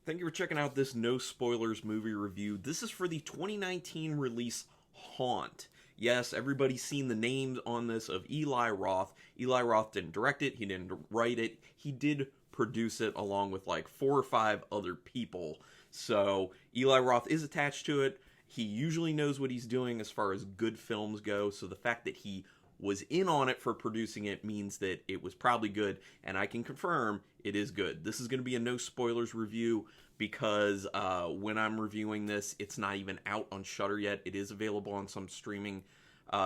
Thank you for checking out this no spoilers movie review. This is for the 2019 release Haunt. Yes, everybody's seen the names on this of Eli Roth. Eli Roth didn't direct it, he didn't write it, he did produce it along with like 4 or 5 other people. So Eli Roth is attached to it. He usually knows what he's doing as far as good films go, so the fact that he was in on it for producing it means that it was probably good, and I can confirm it is good. This is going to be a no spoilers review because when I'm reviewing this, it's not even out on Shudder yet. It is available on some streaming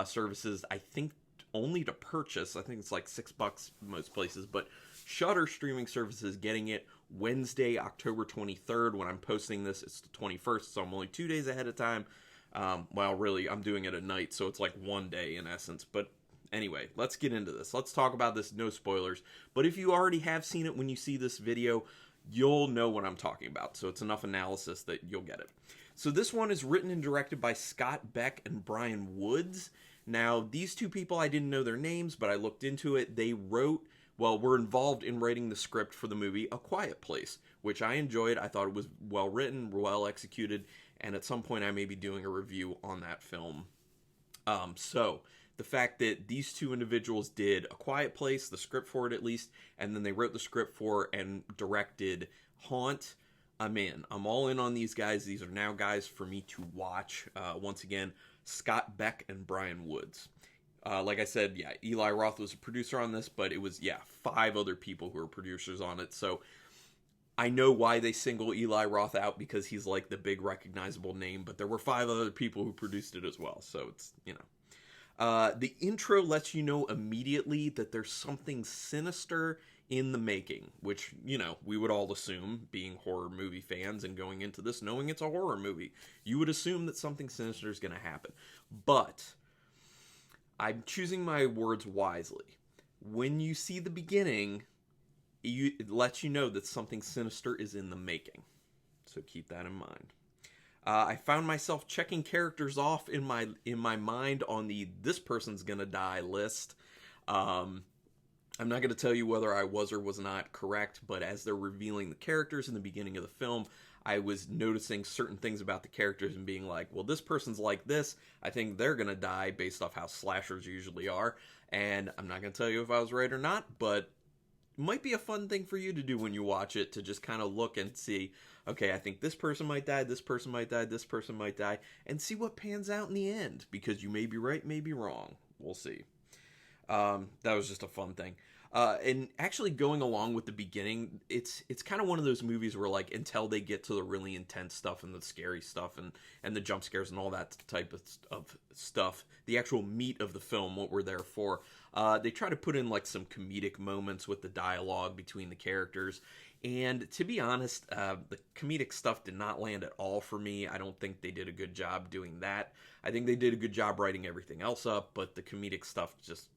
services, I think only to purchase. I think it's like $6 most places, but Shudder streaming services getting it Wednesday, October 23rd. When I'm posting this, it's the 21st, so I'm only 2 days ahead of time. Well, really, I'm doing it at night, so it's like one day in essence, but anyway, let's get into this. Let's talk about this, no spoilers. But if you already have seen it when you see this video, you'll know what I'm talking about. So it's enough analysis that you'll get it. So this one is written and directed by Scott Beck and Bryan Woods. Now, these two people, I didn't know their names, but I looked into it. They were involved in writing the script for the movie A Quiet Place, which I enjoyed. I thought it was well written, well executed, and at some point I may be doing a review on that film. So the fact that these two individuals did A Quiet Place, the script for it at least, and then they wrote the script for and directed Haunt, I'm in. I'm all in on these guys. These are now guys for me to watch. Once again, Scott Beck and Bryan Woods. Like I said, yeah, Eli Roth was a producer on this, but it was, 5 other people who were producers on it. So I know why they single Eli Roth out, because he's like the big recognizable name, but there were 5 other people who produced it as well. So it's, the intro lets you know immediately that there's something sinister in the making, which, we would all assume, being horror movie fans and going into this knowing it's a horror movie. You would assume that something sinister is going to happen. But I'm choosing my words wisely. When you see the beginning, it lets you know that something sinister is in the making. So keep that in mind. I found myself checking characters off in my mind on the "this person's gonna die" list. I'm not going to tell you whether I was or was not correct, but as they're revealing the characters in the beginning of the film, I was noticing certain things about the characters and being like, well, this person's like this. I think they're going to die based off how slashers usually are. And I'm not going to tell you if I was right or not, but it might be a fun thing for you to do when you watch it, to just kind of look and see, okay, I think this person might die, this person might die, this person might die, and see what pans out in the end, because you may be right, may be wrong. We'll see. That was just a fun thing. And actually going along with the beginning, it's kind of one of those movies where, like, until they get to the really intense stuff and the scary stuff and the jump scares and all that type of stuff, the actual meat of the film, what we're there for, they try to put in, like, some comedic moments with the dialogue between the characters. And to be honest, the comedic stuff did not land at all for me. I don't think they did a good job doing that. I think they did a good job writing everything else up, but the comedic stuff just,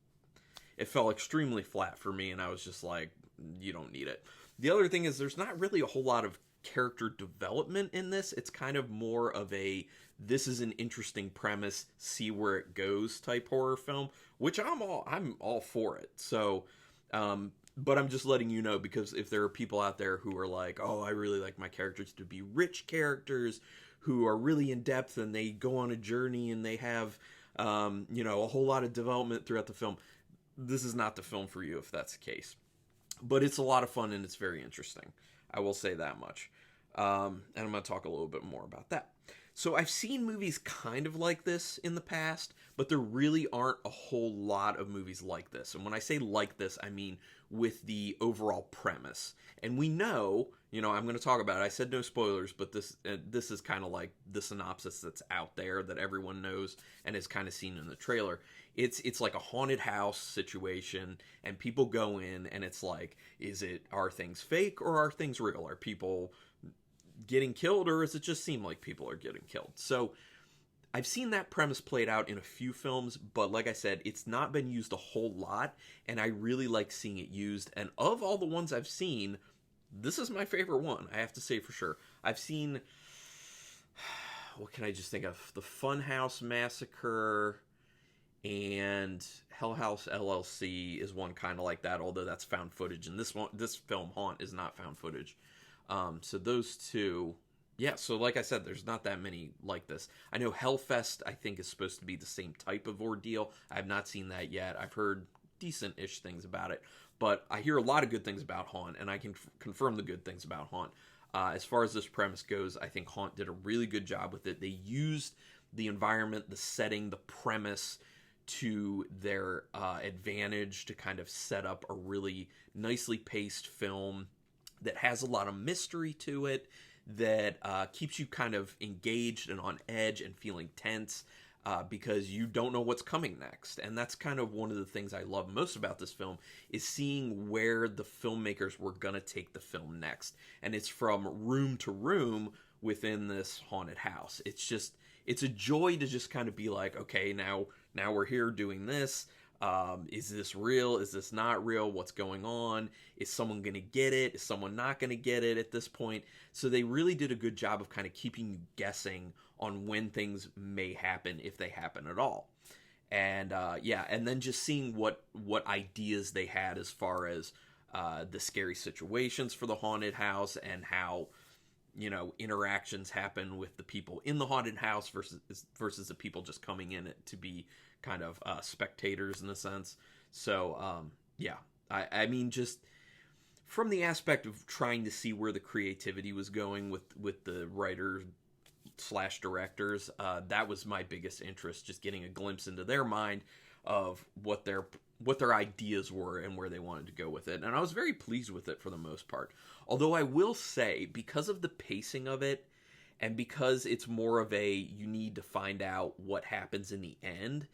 it fell extremely flat for me, and I was just like, you don't need it. The other thing is there's not really a whole lot of character development in this. It's kind of more of a, this is an interesting premise, see where it goes type horror film, which I'm all for it. So, but I'm just letting you know, because if there are people out there who are like, oh, I really like my characters to be rich characters who are really in depth and they go on a journey and they have, a whole lot of development throughout the film, this is not the film for you if that's the case. But it's a lot of fun and it's very interesting. I will say that much. And I'm going to talk a little bit more about that. So I've seen movies kind of like this in the past, but there really aren't a whole lot of movies like this. And when I say like this, I mean with the overall premise. And we know, I'm going to talk about it. I said no spoilers, but this is kind of like the synopsis that's out there that everyone knows and is kind of seen in the trailer. It's like a haunted house situation, and people go in, and it's like, are things fake or are things real? Are people getting killed, or does it just seem like people are getting killed? So I've seen that premise played out in a few films, but like I said, it's not been used a whole lot, and I really like seeing it used. And of all the ones I've seen, this is my favorite one, I have to say for sure. I've seen, what can I just think of? The Funhouse Massacre and Hell House LLC is one kind of like that, although that's found footage. And this film, Haunt, is not found footage. So those two, yeah. So like I said, there's not that many like this. I know Hellfest, I think, is supposed to be the same type of ordeal. I have not seen that yet. I've heard decent-ish things about it, but I hear a lot of good things about Haunt, and I can confirm the good things about Haunt. As far as this premise goes, I think Haunt did a really good job with it. They used the environment, the setting, the premise to their advantage to kind of set up a really nicely paced film that has a lot of mystery to it, that keeps you kind of engaged and on edge and feeling tense because you don't know what's coming next. And that's kind of one of the things I love most about this film, is seeing where the filmmakers were going to take the film next. And it's from room to room within this haunted house. It's a joy to just kind of be like, okay, now we're here doing this. Is this real? Is this not real? What's going on? Is someone going to get it? Is someone not going to get it at this point? So they really did a good job of kind of keeping you guessing on when things may happen, if they happen at all. And and then just seeing what ideas they had as far as the scary situations for the haunted house, and how, you know, interactions happen with the people in the haunted house versus the people just coming in it to be kind of spectators in a sense. So I mean, just from the aspect of trying to see where the creativity was going with the writers / directors, that was my biggest interest, just getting a glimpse into their mind of what their ideas were and where they wanted to go with it. And I was very pleased with it for the most part. Although I will say, because of the pacing of it, and because it's more of a, you need to find out what happens in the end,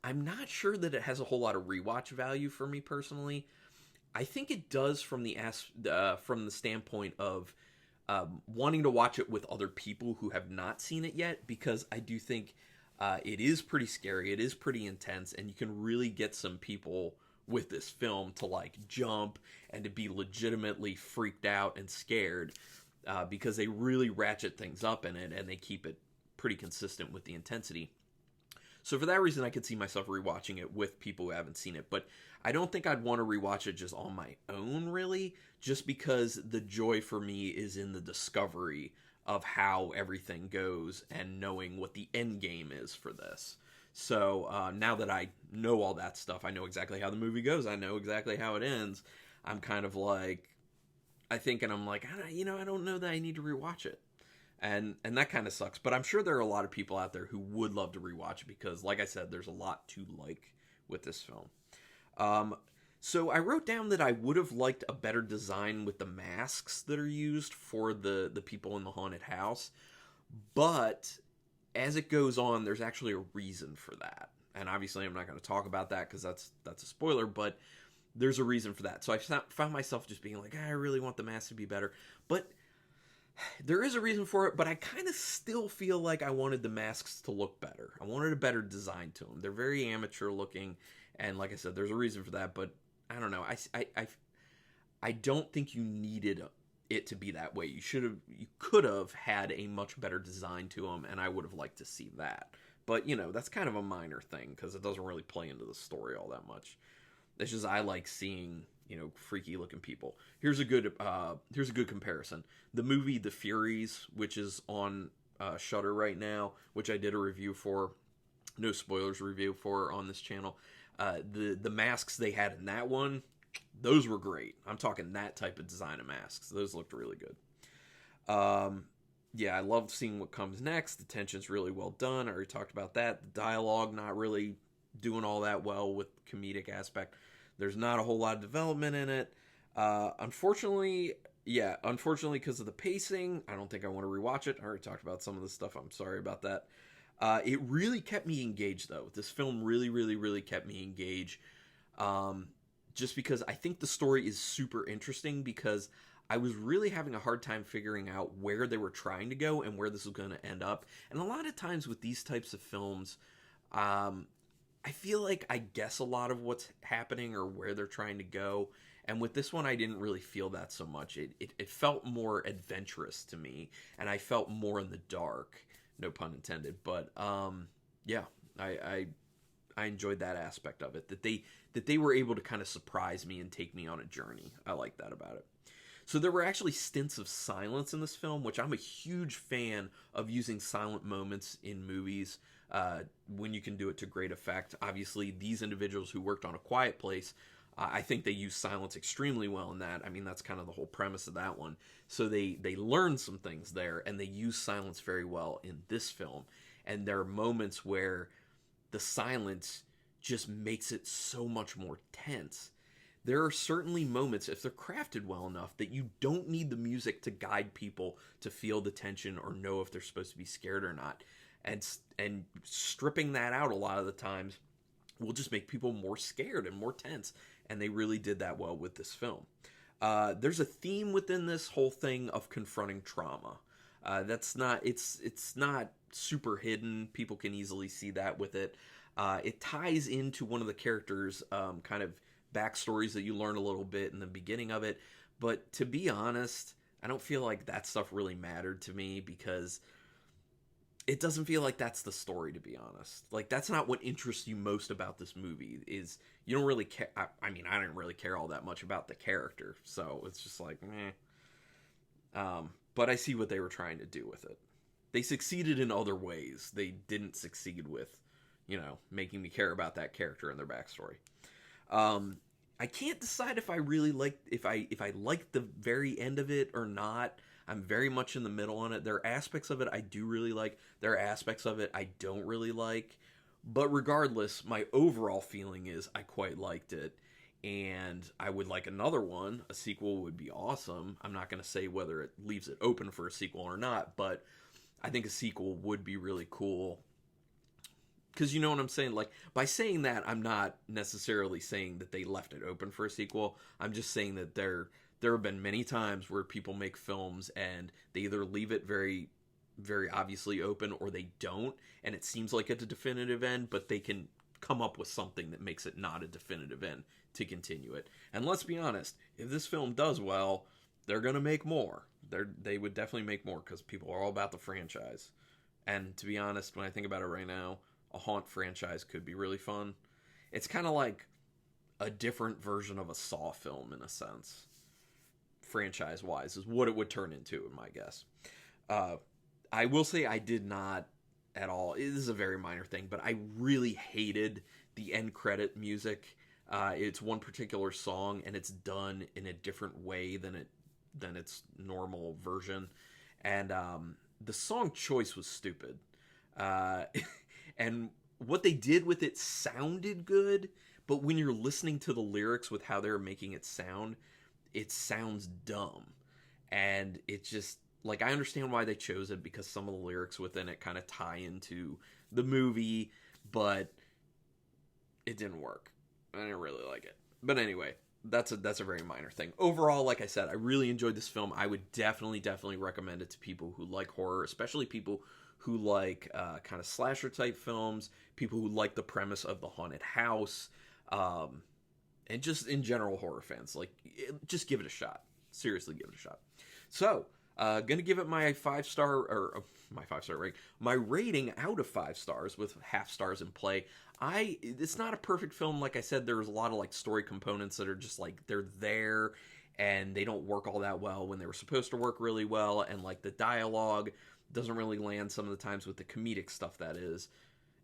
I'm not sure that it has a whole lot of rewatch value for me personally. I think it does from the standpoint of wanting to watch it with other people who have not seen it yet, because I do think it is pretty scary, it is pretty intense, and you can really get some people with this film to like jump and to be legitimately freaked out and scared, because they really ratchet things up in it, and they keep it pretty consistent with the intensity. So for that reason, I could see myself rewatching it with people who haven't seen it. But I don't think I'd want to rewatch it just on my own, really, just because the joy for me is in the discovery of how everything goes and knowing what the end game is for this. So now that I know all that stuff, I know exactly how the movie goes, I know exactly how it ends, I'm kind of like, I don't know that I need to rewatch it. And that kind of sucks. But I'm sure there are a lot of people out there who would love to rewatch it, because, like I said, there's a lot to like with this film. So I wrote down that I would have liked a better design with the masks that are used for the people in the haunted house. But as it goes on, there's actually a reason for that. And obviously I'm not going to talk about that because that's a spoiler, but there's a reason for that. So I found myself just being like, I really want the masks to be better. But there is a reason for it, but I kind of still feel like I wanted the masks to look better. I wanted a better design to them. They're very amateur looking, and like I said, there's a reason for that, but I don't know. I don't think you needed it to be that way. You could have had a much better design to them, and I would have liked to see that. But, you know, that's kind of a minor thing, because it doesn't really play into the story all that much. It's just I like seeing, you know, freaky looking people. Here's a good comparison. The movie The Furies, which is on Shudder right now, which I did a review for, no spoilers review for on this channel. The masks they had in that one, those were great. I'm talking that type of design of masks. Those looked really good. I love seeing what comes next. The tension's really well done. I already talked about that. The dialogue not really doing all that well with comedic aspect. There's not a whole lot of development in it. Unfortunately, because of the pacing, I don't think I want to rewatch it. I already talked about some of the stuff. I'm sorry about that. It really kept me engaged, though. This film really, really, really kept me engaged. Just because I think the story is super interesting, because I was really having a hard time figuring out where they were trying to go and where this was going to end up. And a lot of times with these types of films, I feel like I guess a lot of what's happening or where they're trying to go. And with this one, I didn't really feel that so much. It felt more adventurous to me, and I felt more in the dark. No pun intended. But I enjoyed that aspect of it. That they were able to kind of surprise me and take me on a journey. I like that about it. So there were actually stints of silence in this film, which I'm a huge fan of, using silent moments in movies when you can do it to great effect. Obviously, these individuals who worked on A Quiet Place, I think they use silence extremely well in that. I mean, that's kind of the whole premise of that one. So they learn some things there, and they use silence very well in this film. And there are moments where the silence just makes it so much more tense. There are certainly moments, if they're crafted well enough, that you don't need the music to guide people to feel the tension or know if they're supposed to be scared or not. And stripping that out a lot of the times will just make people more scared and more tense. And they really did that well with this film. There's a theme within this whole thing of confronting trauma. It's not super hidden. People can easily see that with it. It ties into one of the characters' kind of backstories that you learn a little bit in the beginning of it. But to be honest, I don't feel like that stuff really mattered to me, because it doesn't feel like that's the story, to be honest. Like, that's not what interests you most about this movie, is you don't really care. I mean, I didn't really care all that much about the character, so it's just like, meh. But I see what they were trying to do with it. They succeeded in other ways. They didn't succeed with, making me care about that character and their backstory. I can't decide if I really if I like the very end of it or not. I'm very much in the middle on it. There are aspects of it I do really like. There are aspects of it I don't really like. But regardless, my overall feeling is I quite liked it. And I would like another one. A sequel would be awesome. I'm not going to say whether it leaves it open for a sequel or not, but I think a sequel would be really cool. Because you know what I'm saying? Like, by saying that, I'm not necessarily saying that they left it open for a sequel. I'm just saying that there have been many times where people make films and they either leave it very, very obviously open, or they don't, and it seems like it's a definitive end, but they can come up with something that makes it not a definitive end to continue it. And let's be honest, if this film does well, they're going to make more. They would definitely make more, because people are all about the franchise. And to be honest, when I think about it right now, a Haunt franchise could be really fun. It's kind of like a different version of a Saw film, in a sense. Franchise-wise, is what it would turn into, in my guess. I will say I did not at all. This is a very minor thing, but I really hated the end credit music. It's one particular song, and it's done in a different way than its normal version. And the song choice was stupid. And what they did with it sounded good, but when you're listening to the lyrics with how they're making it sounds dumb. And it's just, like, I understand why they chose it, because some of the lyrics within it kind of tie into the movie, but it didn't work. I didn't really like it. But anyway, that's a very minor thing. Overall, like I said, I really enjoyed this film. I would definitely recommend it to people who like horror, especially people who like kind of slasher type films, people who like the premise of the haunted house, and just in general horror fans. Like, just give it a shot. Seriously, give it a shot. So, gonna give it my 5-star, or my 5-star rating, my rating out of 5 stars with half stars in play. It's not a perfect film. Like I said, there's a lot of like story components that are just like, they're there and they don't work all that well when they were supposed to work really well, and like the dialogue doesn't really land some of the times with the comedic stuff that is.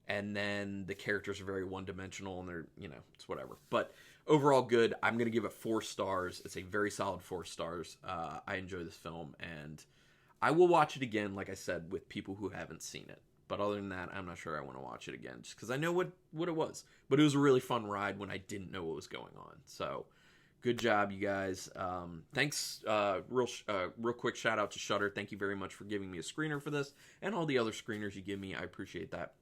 And then the characters are very one-dimensional, and they're, it's whatever. But overall good. I'm going to give it 4 stars. It's a very solid 4 stars. I enjoy this film, and I will watch it again, like I said, with people who haven't seen it. But other than that, I'm not sure I want to watch it again, just because I know what it was. But it was a really fun ride when I didn't know what was going on. So, good job, you guys. Thanks. Real quick shout out to Shudder. Thank you very much for giving me a screener for this, and all the other screeners you give me. I appreciate that.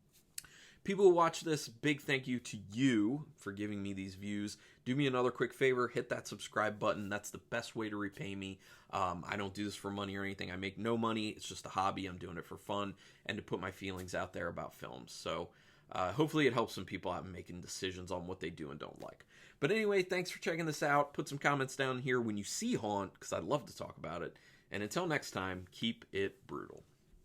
People who watch this, big thank you to you for giving me these views. Do me another quick favor, hit that subscribe button. That's the best way to repay me. I don't do this for money or anything. I make no money. It's just a hobby. I'm doing it for fun and to put my feelings out there about films. So hopefully it helps some people out in making decisions on what they do and don't like. But anyway, thanks for checking this out. Put some comments down here when you see Haunt, because I'd love to talk about it. And until next time, keep it brutal.